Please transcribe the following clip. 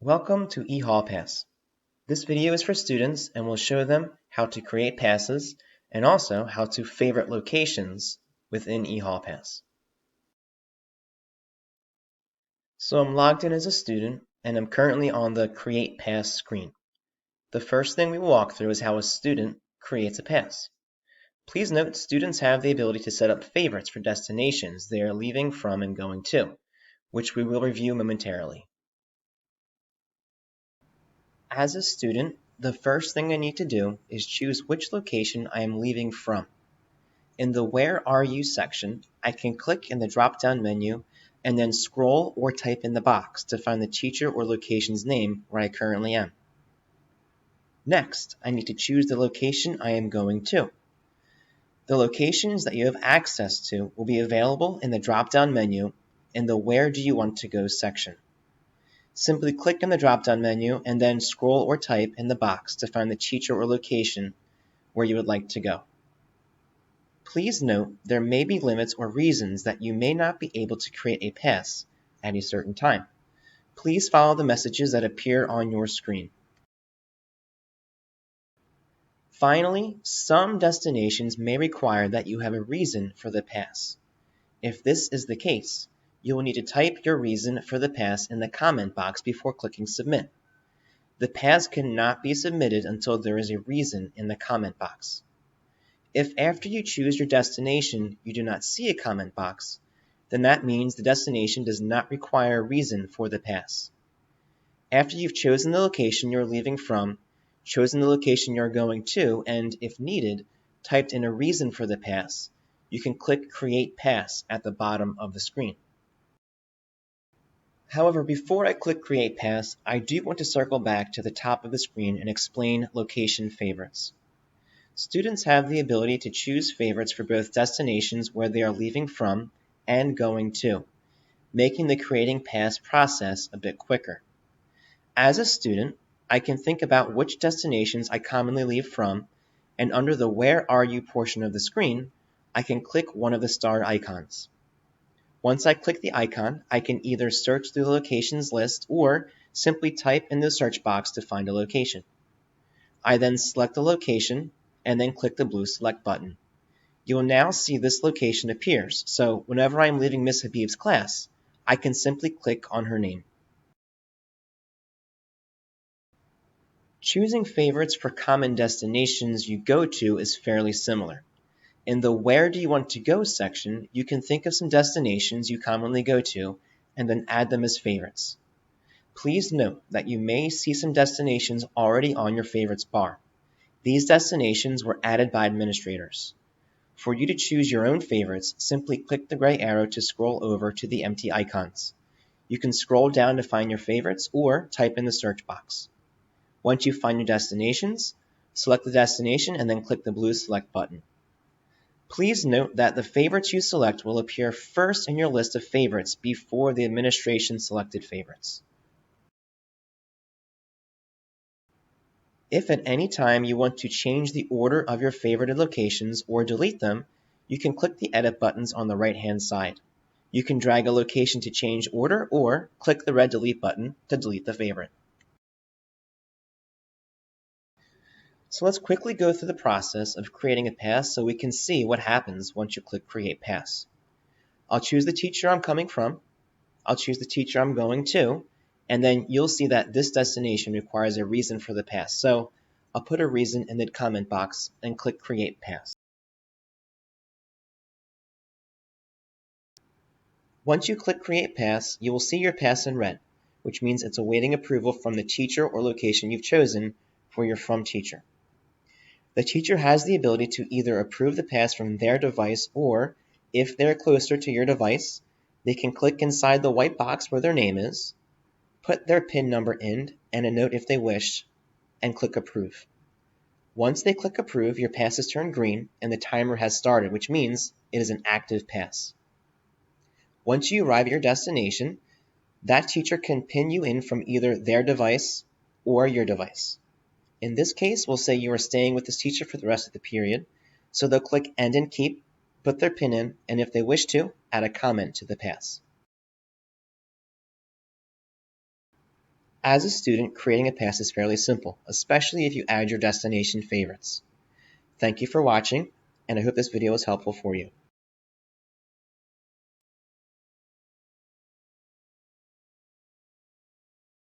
Welcome to e-hallpass. This video is for students and will show them how to create passes and also how to favorite locations within e-hallpass. So I'm logged in as a student and I'm currently on the Create Pass screen. The first thing we walk through is how a student creates a pass. Please note students have the ability to set up favorites for destinations they are leaving from and going to, which we will review momentarily. As a student, the first thing I need to do is choose which location I am leaving from. In the Where Are You section, I can click in the drop-down menu and then scroll or type in the box to find the teacher or location's name where I currently am. Next, I need to choose the location I am going to. The locations that you have access to will be available in the drop-down menu in the Where Do You Want to Go section. Simply click in the drop-down menu and then scroll or type in the box to find the teacher or location where you would like to go. Please note there may be limits or reasons that you may not be able to create a pass at a certain time. Please follow the messages that appear on your screen. Finally, some destinations may require that you have a reason for the pass. If this is the case, you will need to type your reason for the pass in the comment box before clicking Submit. The pass cannot be submitted until there is a reason in the comment box. If after you choose your destination you do not see a comment box, then that means the destination does not require a reason for the pass. After you've chosen the location you're leaving from, chosen the location you're going to, and, if needed, typed in a reason for the pass, you can click Create Pass at the bottom of the screen. However, before I click Create Pass, I do want to circle back to the top of the screen and explain location favorites. Students have the ability to choose favorites for both destinations where they are leaving from and going to, making the creating pass process a bit quicker. As a student, I can think about which destinations I commonly leave from, and under the Where Are You portion of the screen, I can click one of the star icons. Once I click the icon, I can either search through the locations list or simply type in the search box to find a location. I then select the location and then click the blue Select button. You will now see this location appears, so whenever I am leaving Miss Habib's class, I can simply click on her name. Choosing favorites for common destinations you go to is fairly similar. In the Where Do You Want to Go section, you can think of some destinations you commonly go to and then add them as favorites. Please note that you may see some destinations already on your favorites bar. These destinations were added by administrators. For you to choose your own favorites, simply click the gray arrow to scroll over to the empty icons. You can scroll down to find your favorites or type in the search box. Once you find your destinations, select the destination and then click the blue Select button. Please note that the favorites you select will appear first in your list of favorites before the administration selected favorites. If at any time you want to change the order of your favorited locations or delete them, you can click the edit buttons on the right-hand side. You can drag a location to change order or click the red delete button to delete the favorite. So let's quickly go through the process of creating a pass so we can see what happens once you click Create Pass. I'll choose the teacher I'm coming from, I'll choose the teacher I'm going to, and then you'll see that this destination requires a reason for the pass. So I'll put a reason in the comment box and click Create Pass. Once you click Create Pass, you will see your pass in red, which means it's awaiting approval from the teacher or location you've chosen for your From teacher. The teacher has the ability to either approve the pass from their device or, if they're closer to your device, they can click inside the white box where their name is, put their PIN number in and a note if they wish, and click Approve. Once they click Approve, your pass is turned green and the timer has started, which means it is an active pass. Once you arrive at your destination, that teacher can PIN you in from either their device or your device. In this case, we'll say you are staying with this teacher for the rest of the period, so they'll click End and Keep, put their PIN in, and if they wish to, add a comment to the pass. As a student, creating a pass is fairly simple, especially if you add your destination favorites. Thank you for watching, and I hope this video was helpful for you.